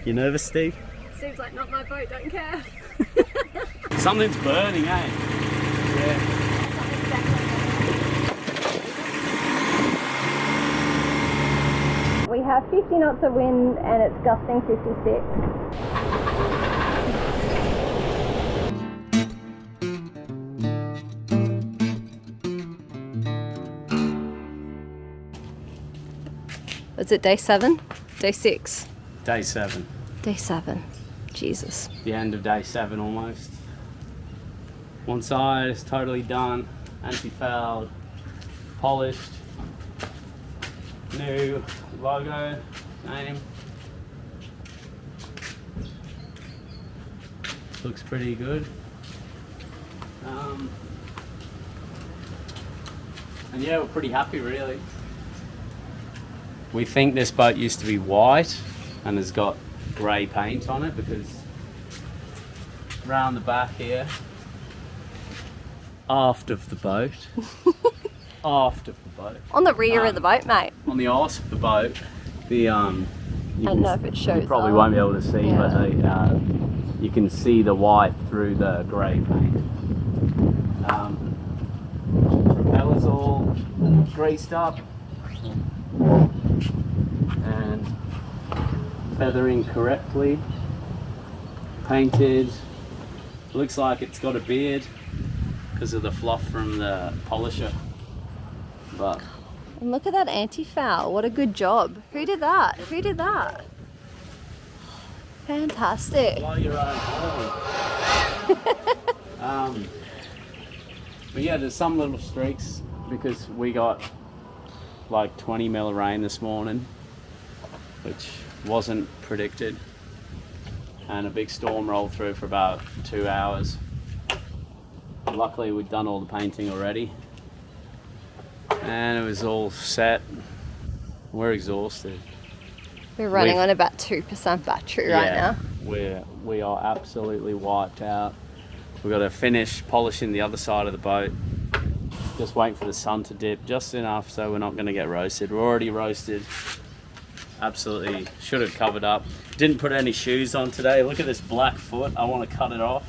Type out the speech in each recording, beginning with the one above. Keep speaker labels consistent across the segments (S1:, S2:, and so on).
S1: You nervous, Steve?
S2: Seems like not my boat, don't care.
S1: Something's burning, eh? Yeah.
S2: We have 50 knots of wind and it's gusting 56. Was it day 7? Day 6?
S1: Day 7.
S2: Day 7. Jesus.
S1: The end of day 7 almost. One side is totally done, anti-fouled, polished, new logo, name. Looks pretty good. And yeah, we're pretty happy really. We think this boat used to be white and has got grey paint on it because around the back here, aft of the boat, aft of the boat.
S2: On the rear of the boat, mate.
S1: On the arse of the boat, the
S2: I don't know if it shows.
S1: you probably won't be able to see, but you can see the white through the grey paint. Propellers all greased up and feathering correctly, painted. Looks like it's got a beard because of the fluff from the polisher. But
S2: and look at that anti-foul. What a good job. Who did that? Who did that? Fantastic.
S1: blow your own horn. But yeah, there's some little streaks because we got like 20 mil of rain this morning, which wasn't predicted, and a big storm rolled through for about 2 hours. Luckily we'd done all the painting already and it was all set. We're exhausted.
S2: We're running on about 2% battery right now.
S1: We are absolutely wiped out. We've got to finish polishing the other side of the boat. Just waiting for the sun to dip just enough so we're not going to get roasted. We're already roasted. Absolutely should have covered up. Didn't put any shoes on today. Look at this black foot. I want to cut it off.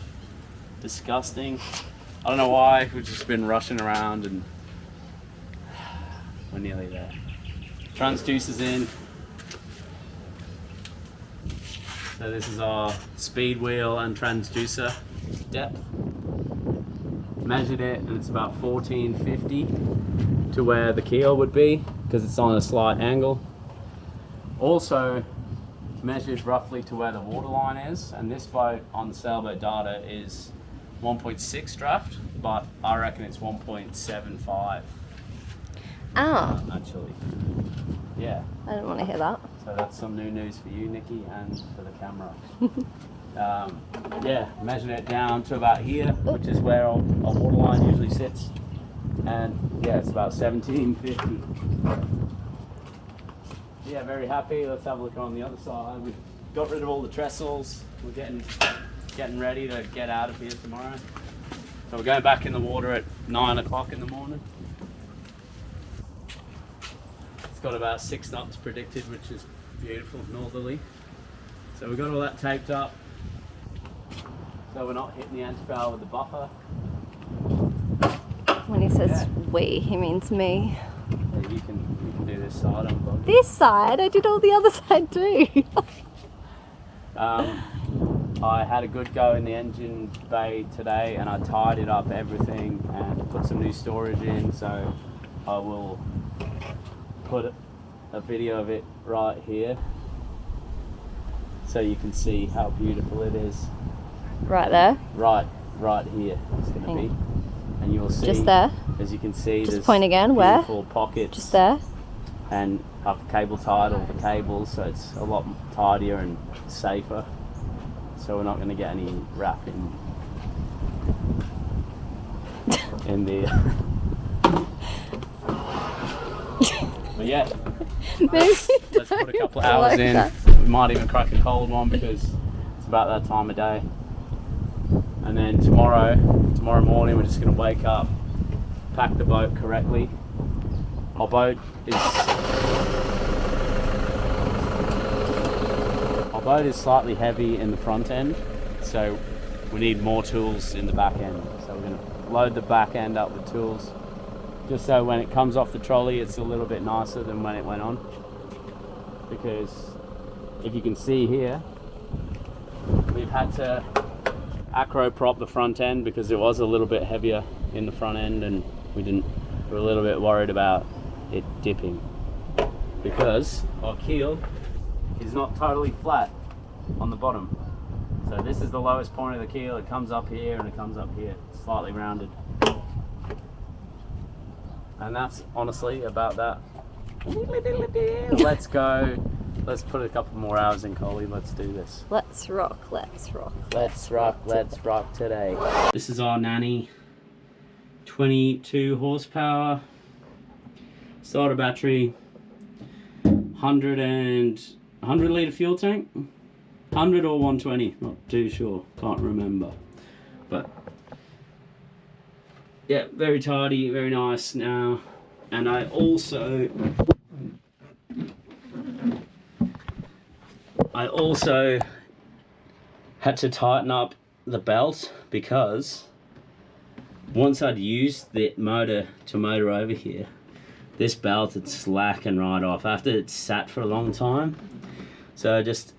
S1: Disgusting. I don't know why. We've just been rushing around and we're nearly there. Transducer's in. So this is our speed wheel and transducer depth. Measured it and it's about 1450 to where the keel would be because it's on a slight angle. Also measured roughly to where the waterline is, and this boat on the sailboat data is 1.6 draft, but I reckon it's 1.75.
S2: Oh.
S1: Actually. Yeah.
S2: I didn't want to hear that.
S1: So that's some new news for you, Nikki, and for the camera. Yeah, measuring it down to about here, which is where our waterline usually sits. And yeah, it's about 1750. Yeah, very happy. Let's have a look on the other side. We've got rid of all the trestles. We're getting ready to get out of here tomorrow. So we're going back in the water at 9 o'clock in the morning. It's got about 6 knots predicted, which is beautiful, northerly. So we've got all that taped up, so we're not hitting the anti-foul with the buffer.
S2: When he says we, he means me.
S1: Yeah, you can do this side on the boat.
S2: This side? I did all the other side too.
S1: I had a good go in the engine bay today and I tidied up everything and put some new storage in, so I will put a video of it right here so you can see how beautiful it is.
S2: Right there?
S1: Right here it's going to be. And you'll see,
S2: just there?
S1: As you can see,
S2: just
S1: there's
S2: point again,
S1: beautiful
S2: where?
S1: pockets.
S2: Just there?
S1: And I've cable tied all the cables, so it's a lot tidier and safer. So we're not going to get any wrapping in the... But yeah, let's put a couple of hours in. We might even crack a cold one because it's about that time of day. And then tomorrow morning we're just going to wake up, pack the boat correctly. Our boat boat is slightly heavy in the front end, so we need more tools in the back end. So we're going to load the back end up with tools, just so when it comes off the trolley it's a little bit nicer than when it went on. Because if you can see here, we've had to acro prop the front end because it was a little bit heavier in the front end, and we're a little bit worried about it dipping because our keel is not totally flat on the bottom. So this is the lowest point of the keel. It comes up here and it comes up here. It's slightly rounded. And that's honestly about that. Let's go. Let's put a couple more hours in, Coley. Let's do this.
S2: Let's rock, let's rock.
S1: Let's rock today. This is our nanny. 22 horsepower. Starter battery. 100 litre fuel tank. 100 or 120, not too sure, can't remember. But yeah, very tidy, very nice now. And I also had to tighten up the belt because once I'd used the motor to motor over here, this belt had slackened right off after it sat for a long time. So I just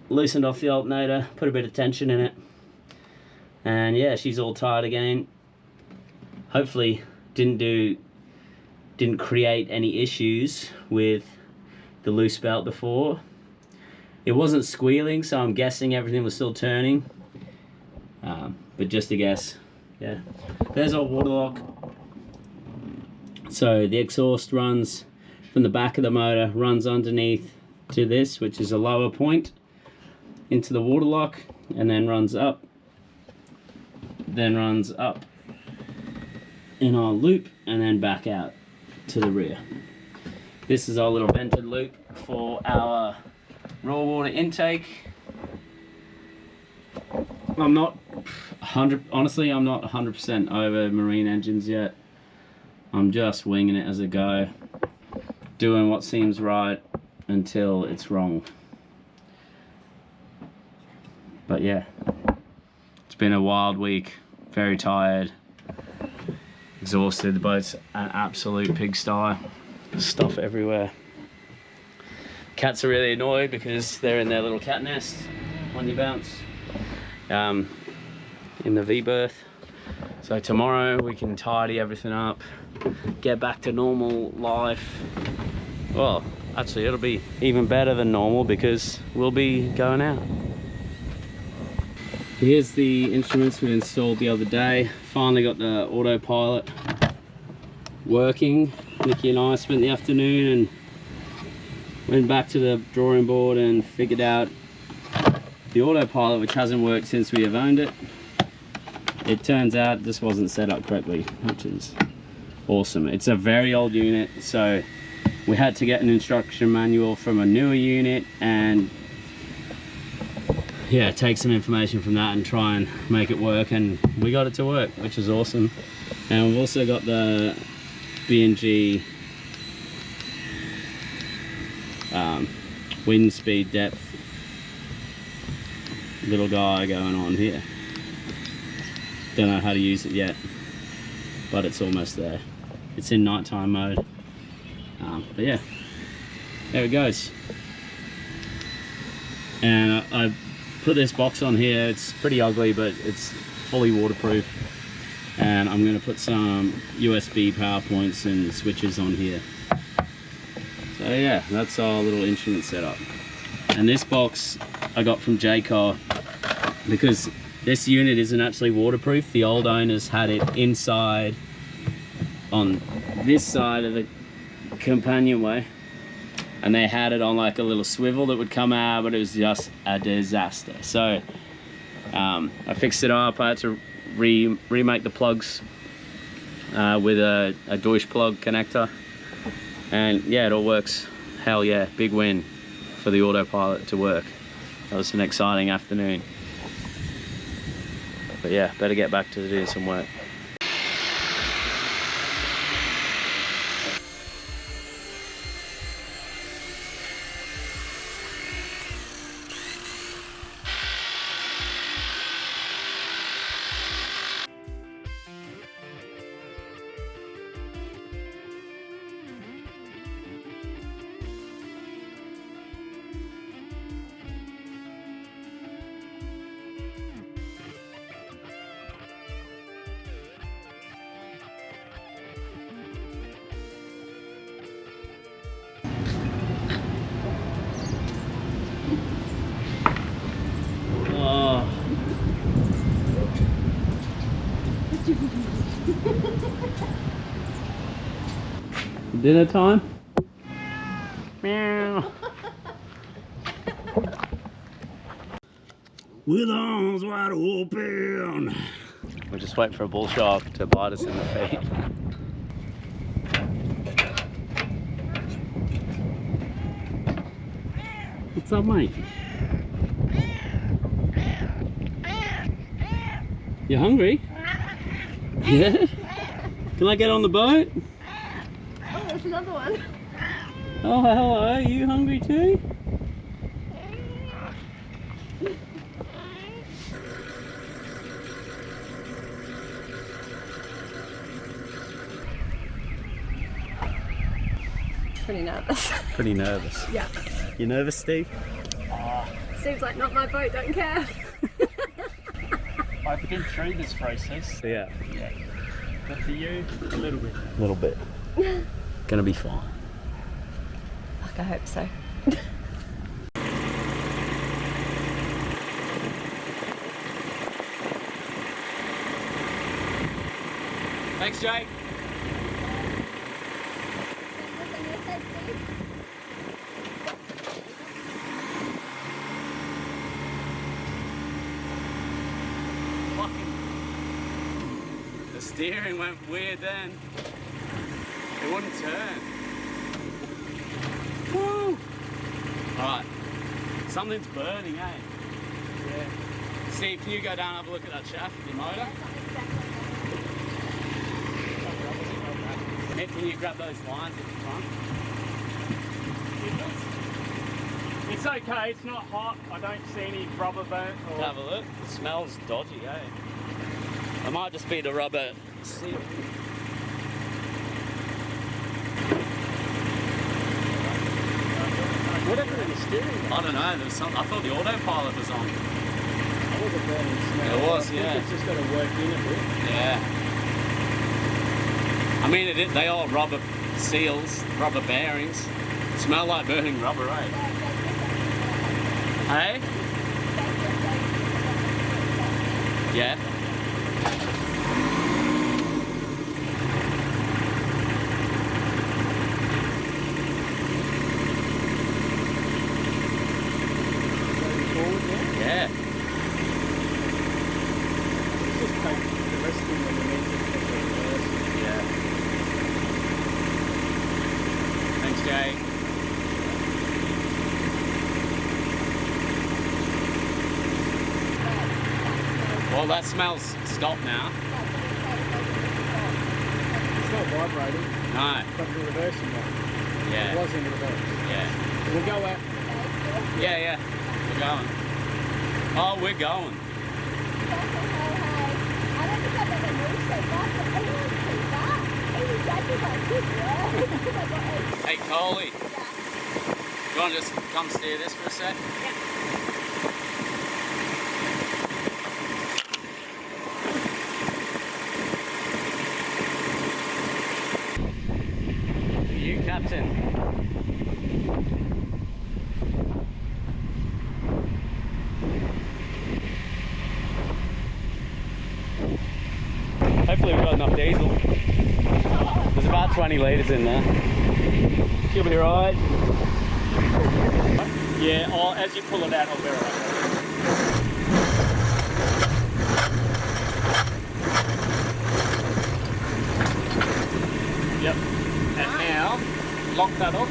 S1: loosened off the alternator, put a bit of tension in it, and yeah, she's all tight again. Hopefully didn't create any issues with the loose belt before. It wasn't squealing, so I'm guessing everything was still turning, but just a guess. Yeah, there's our water lock. So the exhaust runs from the back of the motor, runs underneath to this, which is a lower point, into the water lock, and then runs up in our loop, and then back out to the rear. This is our little vented loop for our raw water intake. I'm not 100% over marine engines yet. I'm just winging it as I go, doing what seems right until it's wrong. But yeah, it's been a wild week, very tired, exhausted. The boat's an absolute pigsty, stuff everywhere. Cats are really annoyed because they're in their little cat nest on your bounce, in the V-berth. So tomorrow we can tidy everything up, get back to normal life. Well, actually it'll be even better than normal because we'll be going out. Here's the instruments we installed the other day. Finally got the autopilot working. Nikki and I spent the afternoon and went back to the drawing board and figured out the autopilot, which hasn't worked since we have owned it. It turns out this wasn't set up correctly, which is awesome. It's a very old unit, so we had to get an instruction manual from a newer unit and yeah, take some information from that and try and make it work, and we got it to work, which is awesome. And we've also got the B&G wind speed depth little guy going on here. Don't know how to use it yet, but it's almost there. It's in nighttime mode, but yeah, there it goes. And I put this box on here. It's pretty ugly, but it's fully waterproof, and I'm going to put some USB power points and switches on here. So yeah, that's our little instrument setup. And this box I got from Jaycar because this unit isn't actually waterproof. The old owners had it inside on this side of the companionway, and they had it on like a little swivel that would come out, but it was just a disaster. So I fixed it up. I had to remake the plugs with a Deutsch plug connector, and yeah, it all works. Hell yeah, big win for the autopilot to work. That was an exciting afternoon. But yeah, better get back to doing some work. Dinner time? Meow. With arms wide open. We're just waiting for a bull shark to bite us in the feet. What's up, mate? You hungry? Yeah? Can I get on the boat?
S2: Oh, there's another one.
S1: Oh, hello. Are you hungry too?
S2: Pretty nervous.
S1: Pretty nervous.
S2: Yeah.
S1: You nervous, Steve?
S2: Seems like not my boat, don't care.
S3: I've been through this process.
S1: Yeah.
S3: Yeah. But for you, a little bit.
S1: A little bit. Gonna be fine.
S2: Fuck, I hope so.
S1: Thanks, Jake. The steering went weird then. It wouldn't turn. Woo! Alright. Something's burning, eh? Yeah. Steve, can you go down and have a look at that shaft with your motor? Nick, can you grab those lines at the front?
S3: It's okay, it's not hot. I don't see any rubber burnt or...
S1: Have a look. It smells dodgy, eh? It might just be the rubber seal.
S3: Whatever in the steering wheel.
S1: I don't know, there was some, I thought the autopilot was on.
S3: That was a burning smell.
S1: It was,
S3: I
S1: yeah.
S3: think it's just got to work in a bit.
S1: Yeah. I mean, they all rubber seals, rubber bearings. Smell like burning rubber, eh? Hey? Yeah. Yeah.
S3: Just take the rest of them when you need to take the reverse.
S1: Yeah. Thanks, Jay. Well, that smells stopped now.
S3: It's not vibrating,
S1: No.
S3: but the reversing one. It
S1: Yeah.
S3: was in reverse.
S1: Yeah.
S3: We'll go out.
S1: Yeah, yeah. We're going. Oh, we're going. Hey, Coley. You want to just come steer this for a sec? You, Captain. Hopefully we've got enough diesel. There's about 20 litres in there. She'll be right.
S3: Yeah, as you pull it out, I'll be alright. Yep. And now, lock that off.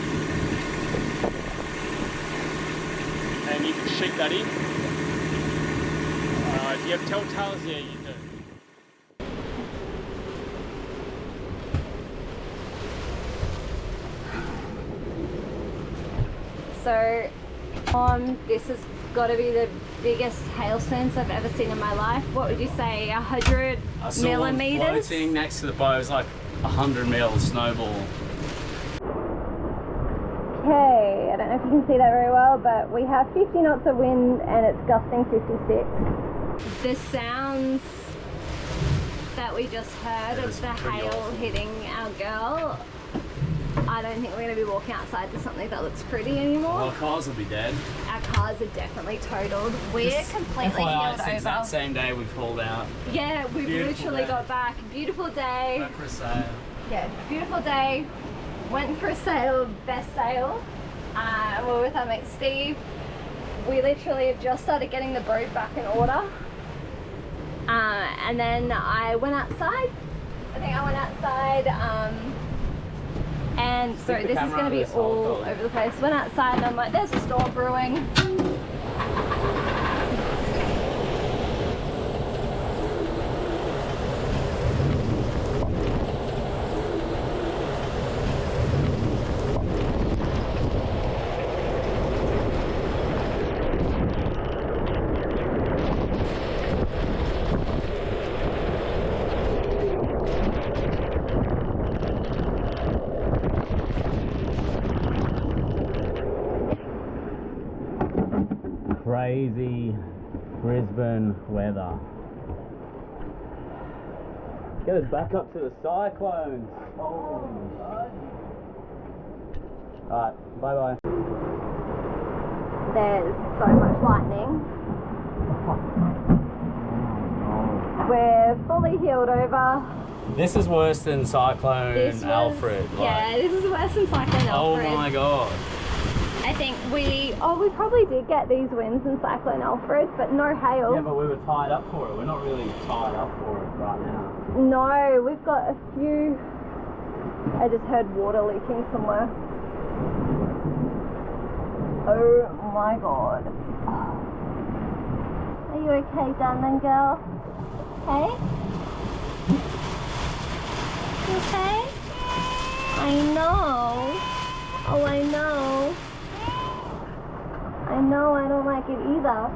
S3: And you can sheet that in. Do you have telltales? Yeah, you do.
S2: So, this has got to be the biggest hailstones I've ever seen in my life. What would you say, 100
S1: I saw
S2: millimeters?
S1: one floating next to the boat. It was like 100 mil snowball.
S2: Okay, I don't know if you can see that very well, but we have 50 knots of wind and it's gusting 56. The sounds that we just heard of the hail
S1: awesome.
S2: hitting our girl, I don't think we're going to be walking outside to something that looks pretty anymore.
S1: Well, cars will be dead.
S2: Our cars are definitely totaled. We're completely
S1: FYI,
S2: healed
S1: since that
S2: over.
S1: same day we pulled out.
S2: Yeah, we've
S1: Beautiful
S2: literally
S1: day.
S2: got back. Beautiful day.
S1: Back for a sail.
S2: Yeah, beautiful day. went for a sail, best sail. We're with our mate Steve. We literally have just started getting the boat back in order. And then I went outside. I think I went outside. And so this is going to be all over the place. Went outside and I'm like, there's a storm brewing.
S1: Crazy Brisbane weather. Get us back up to the cyclones. Oh my God. Alright, bye bye.
S2: There's so much lightning. We're fully heeled over.
S1: This is worse than Cyclone Alfred.
S2: Yeah, this is worse than Cyclone Alfred.
S1: Oh my God.
S2: I think we probably did get these winds in Cyclone Alfred, but no hail.
S1: Yeah, but we were tied up for it. We're not really tied up for it right now.
S2: No, we've got a few. I just heard water leaking somewhere. Oh my God. Are you okay, darling girl? Hey? You okay? I know. Oh, I know. I know, I don't like it either.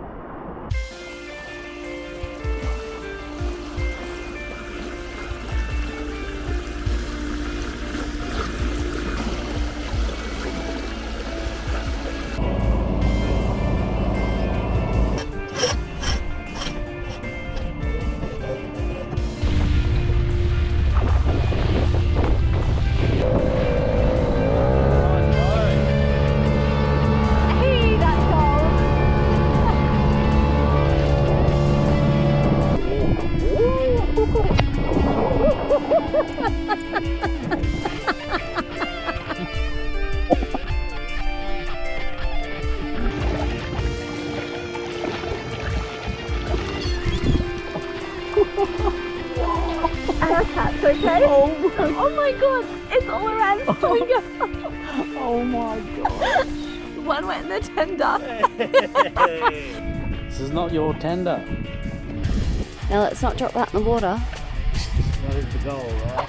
S2: Our cat's okay? Oh my God, it's all around his finger.
S1: Oh my God.
S2: One went in the tender.
S1: This is not your tender.
S2: Now let's not drop that in the water.
S1: That is the goal, right?